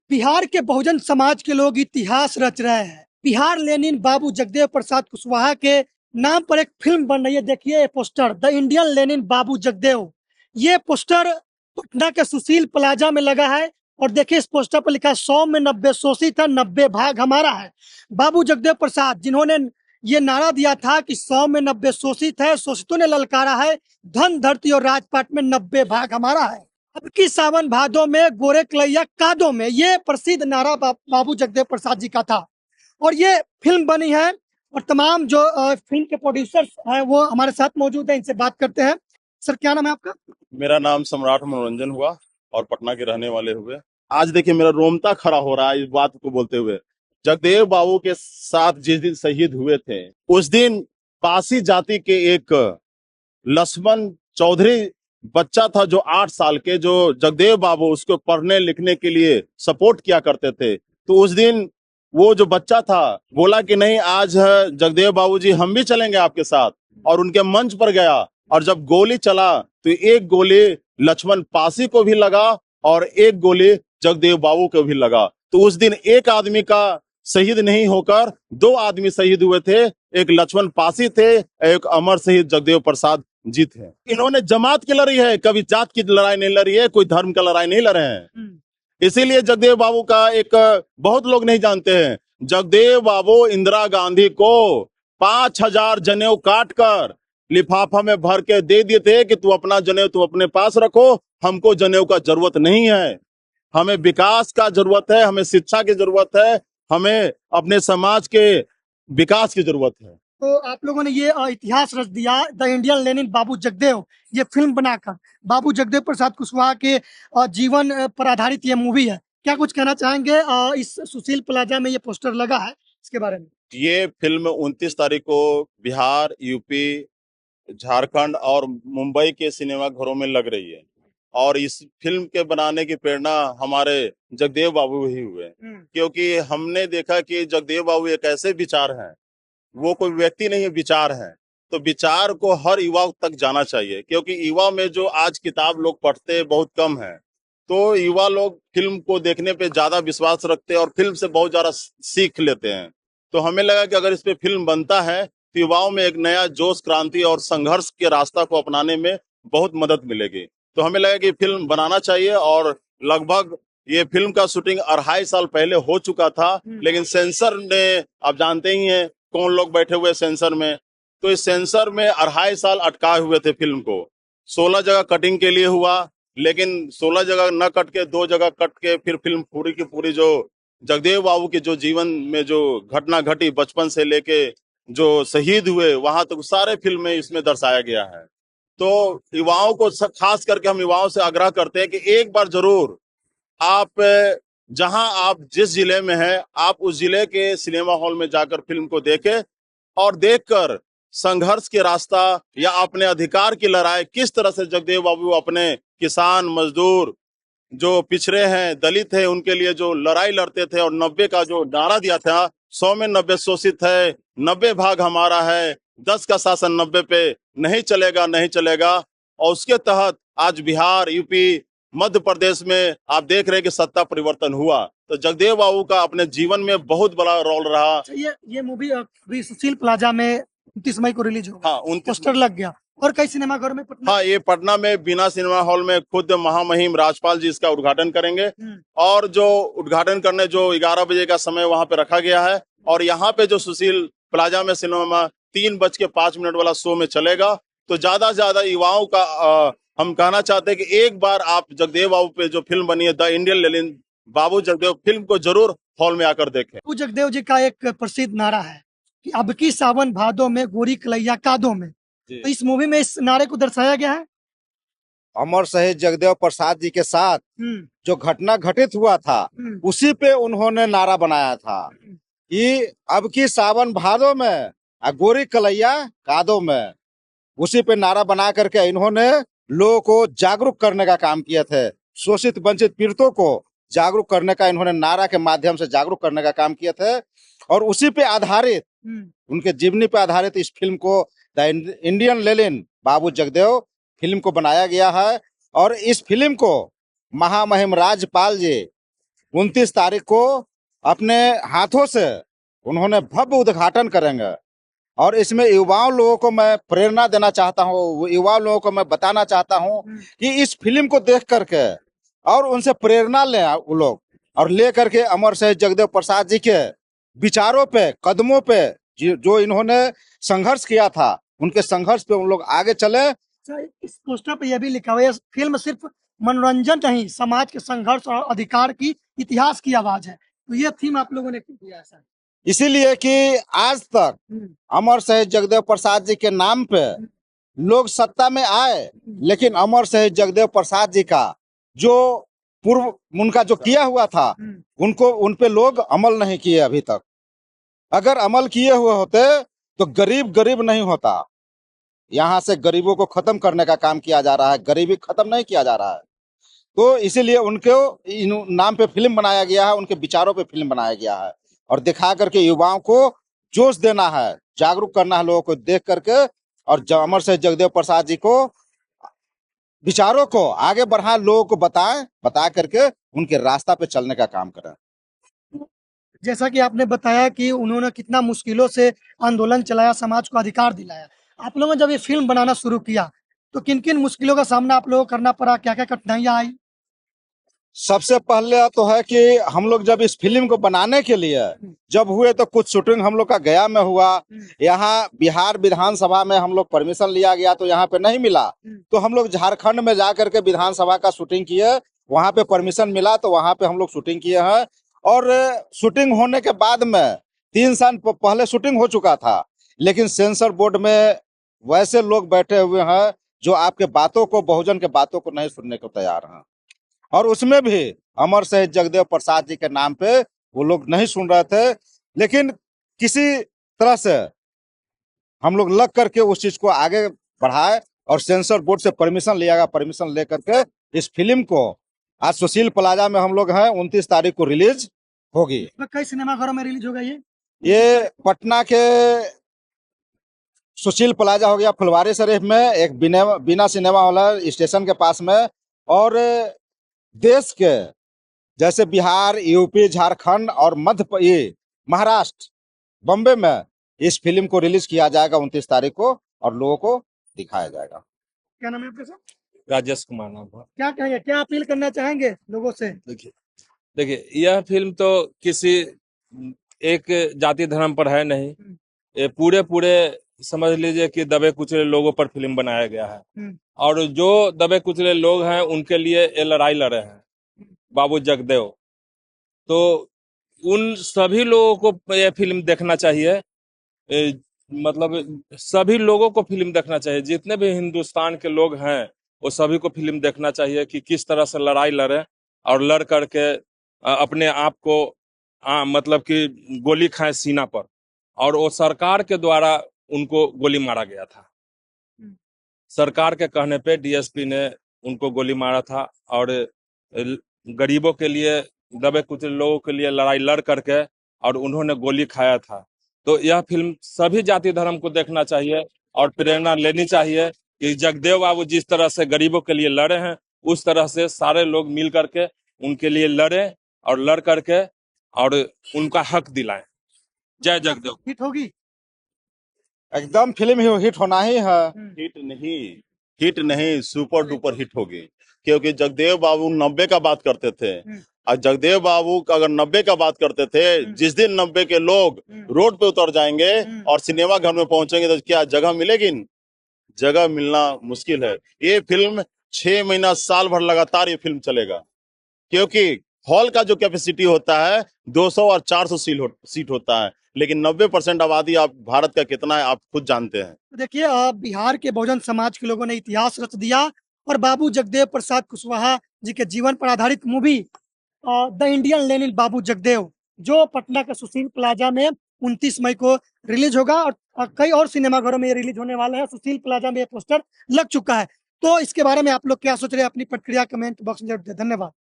बिहार के बहुजन समाज के लोग इतिहास रच रहे हैं। बिहार लेनिन बाबू जगदेव प्रसाद कुशवाहा के नाम पर एक फिल्म बन रही है। देखिए ये पोस्टर, द इंडियन लेनिन बाबू जगदेव। ये पोस्टर पटना के सुशील प्लाजा में लगा है। और देखिए इस पोस्टर पर लिखा है 100 में 90 शोषित है, 90 भाग हमारा है। बाबू जगदेव प्रसाद जिन्होंने ये नारा दिया था कि 100 में 90 शोषित है, शोषितों ने ललकारा है, धन धरती और राजपाट में 90 भाग हमारा है। अब की सावन भादों में गोरे कलैया कादों में, ये प्रसिद्ध नारा बाबू जगदेव प्रसाद जी का था। और ये फिल्म बनी है। और तमाम जो फिल्म के प्रोड्यूसर्स हैं वो हमारे साथ मौजूद हैं, इनसे बात करते हैं। सर क्या नाम है आपका? मेरा नाम सम्राट मनोरंजन हुआ और पटना के रहने वाले हुए। आज देखिए मेरा रोमता खड़ा हो रहा है इस बात को बोलते हुए। जगदेव बाबू के साथ जिस दिन शहीद हुए थे उस दिन पासी जाति के एक लक्ष्मण चौधरी बच्चा था जो 8 साल के, जो जगदेव बाबू उसको पढ़ने लिखने के लिए सपोर्ट किया करते थे। तो उस दिन वो जो बच्चा था बोला कि नहीं आज जगदेव बाबू जी हम भी चलेंगे आपके साथ, और उनके मंच पर गया। और जब गोली चला तो एक गोली लक्ष्मण पासी को भी लगा और एक गोली जगदेव बाबू को भी लगा। तो उस दिन एक आदमी का शहीद नहीं होकर 2 आदमी शहीद हुए थे। एक लक्ष्मण पासी थे, एक अमर शहीद जगदेव प्रसाद जी थे। इन्होंने जमात की लड़ी है, कभी जात की लड़ाई नहीं लड़ी है, कोई धर्म का लड़ाई नहीं लड़े हैं। इसीलिए जगदेव बाबू का एक बहुत लोग नहीं जानते हैं। जगदेव बाबू इंदिरा गांधी को 5000 जनेऊ काट कर लिफाफा में भर के दे दिए थे कि तू अपना जनेऊ तू अपने पास रखो, हमको जनेऊ का जरूरत नहीं है। हमें विकास का जरूरत है, हमें शिक्षा की जरूरत है, हमें अपने समाज के विकास की जरूरत है। तो आप लोगों ने ये इतिहास रच दिया, द इंडियन लेनिन बाबू जगदेव, ये फिल्म बनाकर बाबू जगदेव प्रसाद कुशवाहा के जीवन पर आधारित ये मूवी है। क्या कुछ कहना चाहेंगे? इस सुशील प्लाजा में ये पोस्टर लगा है, इसके बारे में। ये फिल्म 29 तारीख को बिहार, यूपी, झारखंड और मुंबई के सिनेमा घरों में लग रही है। और इस फिल्म के बनाने की प्रेरणा हमारे जगदेव बाबू ही हुए, क्योंकि हमने देखा कि जगदेव बाबू एक ऐसे विचार हैं, वो कोई व्यक्ति नहीं है, विचार है। तो विचार को हर युवा तक जाना चाहिए, क्योंकि युवा में जो आज किताब लोग पढ़ते बहुत कम है। तो युवा लोग फिल्म को देखने पे ज्यादा विश्वास रखते हैं और फिल्म से बहुत ज्यादा सीख लेते हैं। तो हमें लगा कि अगर इस पे फिल्म बनता है तो युवाओं में एक नया जोश, क्रांति और संघर्ष के रास्ता को अपनाने में बहुत मदद मिलेगी। तो हमें लगा कि फिल्म बनाना चाहिए। और लगभग ये फिल्म का शूटिंग 2.5 साल पहले हो चुका था, लेकिन सेंसर ने, आप जानते ही हैं कौन लोग बैठे हुए सेंसर में, तो इस सेंसर में 2.5 साल अटकाए हुए थे फिल्म को। 16 जगह कटिंग के लिए हुआ, लेकिन 16 जगह न कट के 2 जगह कट के फिर फिल्म पूरी की पूरी जो जगदेव बाबू के जो जीवन में जो घटना घटी बचपन से लेके जो शहीद हुए वहां तक सारे फिल्म में इसमें दर्शाया गया है। तो युवाओं को, खास करके हम युवाओं से आग्रह करते हैं कि एक बार जरूर आप जहां आप जिस जिले में हैं आप उस जिले के सिनेमा हॉल में जाकर फिल्म को देखें और देखकर संघर्ष के रास्ता या अपने अधिकार की लड़ाई किस तरह से जगदेव बाबू अपने किसान, मजदूर, जो पिछड़े हैं, दलित हैं, उनके लिए जो लड़ाई लड़ते थे और 90 का जो नारा दिया था, 100 में 90 शोषित है, 90 भाग हमारा है, 10 का शासन 90 पे नहीं चलेगा, नहीं चलेगा। और उसके तहत आज बिहार, यूपी, मध्य प्रदेश में आप देख रहे हैं कि सत्ता परिवर्तन हुआ। तो जगदेव बाबू का अपने जीवन में बहुत बड़ा रोल रहा। ये मूवी अभी सुशील प्लाजा में 29 मई को रिलीज होगा। हाँ, 29 पोस्टर लग गया। और कई सिनेमा घरों में पटना? हाँ, ये पटना में बिना सिनेमा हॉल में खुद महामहिम राजपाल जी इसका उद्घाटन करेंगे। और जो उद्घाटन करने जो 11 बजे का समय वहां पे रखा गया है। और यहाँ पे जो सुशील प्लाजा में सिनेमा 3:05 वाला शो में चलेगा। तो ज्यादा से ज्यादा युवाओं का हम कहना चाहते हैं कि एक बार आप जगदेव बाबू पे जो फिल्म बनी है the Indian Lenin Babu Jagdev, film को जरूर हॉल में आकर देखें। बाबू जगदेव जी का एक प्रसिद्ध नारा है कि अब की सावन भादों में गोरी कलैया कादों में। तो इस मूवी में इस नारे को दर्शाया गया है। अमर शहीद जगदेव प्रसाद जी के साथ जो घटना घटित हुआ था उसी पे उन्होंने नारा बनाया था कि अब की सावन भादों में गोरी कलैया कादों में। उसी पे नारा बना करके इन्होंने लोगों को जागरूक करने का काम किए थे। शोषित वंचित पीड़ितों को जागरूक करने का इन्होंने नारा के माध्यम से जागरूक करने का काम किए थे। और उसी पे आधारित, उनके जीवनी पे आधारित इस फिल्म को the Indian Lenin Babu Jagdev film को बनाया गया है। और इस फिल्म को महामहिम राजपाल जी 29 तारीख को अपने हाथों से उन्होंने भव्य उद्घाटन करेंगे। और इसमें युवाओं लोगों को मैं प्रेरणा देना चाहता हूँ, युवा लोगों को मैं बताना चाहता हूँ कि इस फिल्म को देख करके और उनसे प्रेरणा लें वो लोग, और ले करके अमर शहीद जगदेव प्रसाद जी के विचारों पे, कदमों पे जो इन्होंने संघर्ष किया था, उनके संघर्ष पे उन लोग आगे चले। इस पोस्टर पे यह भी लिखा हुआ है, फिल्म सिर्फ मनोरंजन नहीं, समाज के संघर्ष और अधिकार की इतिहास की आवाज है। तो ये थीम आप लोगों ने क्यों दिया है सर? इसीलिए कि आज तक अमर शहीद जगदेव प्रसाद जी के नाम पे लोग सत्ता में आए, लेकिन अमर शहीद जगदेव प्रसाद जी का जो पूर्व उनका जो किया हुआ था, उनको उन पे लोग अमल नहीं किए अभी तक। अगर अमल किए हुए होते तो गरीब गरीब नहीं होता। यहाँ से गरीबों को खत्म करने का काम किया जा रहा है, गरीबी खत्म नहीं किया जा रहा है। तो इसीलिए उनको नाम पे फिल्म बनाया गया है, उनके विचारों पे फिल्म बनाया गया है, और दिखा करके युवाओं को जोश देना है, जागरूक करना है लोगों को देख करके, और अमर शहीद जगदेव प्रसाद जी को विचारों को आगे बढ़ाएं, लोगों को बता करके उनके रास्ता पे चलने का काम करें। जैसा कि आपने बताया कि उन्होंने कितना मुश्किलों से आंदोलन चलाया, समाज को अधिकार दिलाया। आप लोगों ने जब ये फिल्म बनाना शुरू किया तो किन किन मुश्किलों का सामना आप लोगों को करना पड़ा, क्या क्या कठिनाइयां आई? सबसे पहले तो है कि हम लोग जब इस फिल्म को बनाने के लिए जब हुए तो कुछ शूटिंग हम लोग का गया में हुआ। यहाँ बिहार विधानसभा में हम लोग परमिशन लिया गया तो यहाँ पे नहीं मिला, तो हम लोग झारखंड में जा करके विधानसभा का शूटिंग किए, वहाँ पे परमिशन मिला तो वहाँ पे हम लोग शूटिंग किए हैं। और शूटिंग होने के बाद में 3 साल पहले शूटिंग हो चुका था, लेकिन सेंसर बोर्ड में वैसे लोग बैठे हुए हैं जो आपके बातों को, बहुजन के बातों को नहीं सुनने को तैयार हैं। और उसमें भी अमर शहीद जगदेव प्रसाद जी के नाम पे वो लोग नहीं सुन रहे थे, लेकिन किसी तरह से हम लोग लग करके उस चीज को आगे बढ़ाए और सेंसर बोर्ड से परमिशन लिया गया। परमिशन लेकर के इस फिल्म को आज सुशील प्लाजा में हम लोग हैं, 29 तारीख को रिलीज होगी। कई सिनेमाघरों में रिलीज होगा ये पटना के सुशील प्लाजा हो गया, फुलवारी शरीफ में एक बिना सिनेमा हॉल है स्टेशन के पास में, और देश के जैसे बिहार, यूपी, झारखंड और महाराष्ट्र, बॉम्बे में इस फिल्म को रिलीज किया जाएगा 29 तारीख को, और लोगों को दिखाया जाएगा। क्या नाम है आपका सर? राजेश कुमार नाम है। क्या कहेंगे, क्या अपील करना चाहेंगे लोगों से? देखिए यह फिल्म तो किसी एक जाति धर्म पर है नहीं, ये पूरे समझ लीजिए कि दबे कुचले लोगों पर फिल्म बनाया गया है। और जो दबे कुचले लोग हैं उनके लिए ये लड़ाई लड़े हैं बाबू जगदेव। तो उन सभी लोगों को यह फिल्म देखना चाहिए, मतलब सभी लोगों को फिल्म देखना चाहिए, जितने भी हिंदुस्तान के लोग हैं वो सभी को फिल्म देखना चाहिए कि किस तरह से लड़ाई लड़े और लड़ करके अपने आप को मतलब कि गोली खाए सीना पर। और वो सरकार के द्वारा उनको गोली मारा गया था, सरकार के कहने पे डीएसपी ने उनको गोली मारा था, और गरीबों के लिए, दबे कुचले लोगों के लिए लड़ाई लड़ करके और उन्होंने गोली खाया था। तो यह फिल्म सभी जाति धर्म को देखना चाहिए और प्रेरणा लेनी चाहिए कि जगदेव बाबू जिस तरह से गरीबों के लिए लड़े हैं उस तरह से सारे लोग मिल करके उनके लिए लड़े और लड़ करके और उनका हक दिलाएं। जय जगदेव। हिट होगी एकदम, फिल्म हिट होना ही है। हिट नहीं सुपर डुपर हिट होगी, क्योंकि जगदेव बाबू 90 का बात करते थे। और जगदेव बाबू का अगर 90 का बात करते थे, जिस दिन 90 के लोग रोड पे उतर जाएंगे और सिनेमा घर में पहुंचेंगे तो क्या जगह मिलेगी? जगह मिलना मुश्किल है। ये फिल्म 6 महीना साल भर लगातार ये फिल्म चलेगा, क्योंकि हॉल का जो कैपेसिटी होता है 200 और 400 सीट होता है, लेकिन 90% आबादी आप भारत का कितना है आप खुद जानते हैं। देखिए, बिहार के बहुजन समाज के लोगों ने इतिहास रच दिया और बाबू जगदेव प्रसाद कुशवाहा जी के जीवन पर आधारित मूवी द इंडियन लेनिन बाबू जगदेव, जो पटना के सुशील प्लाजा में 29 मई को रिलीज होगा, और कई और सिनेमाघरों में ये रिलीज होने वाला है। सुशील प्लाजा में ये पोस्टर लग चुका है। तो इसके बारे में आप लोग क्या सोच रहे हैं? अपनी प्रतिक्रिया कमेंट बॉक्स में जरूर दें। धन्यवाद।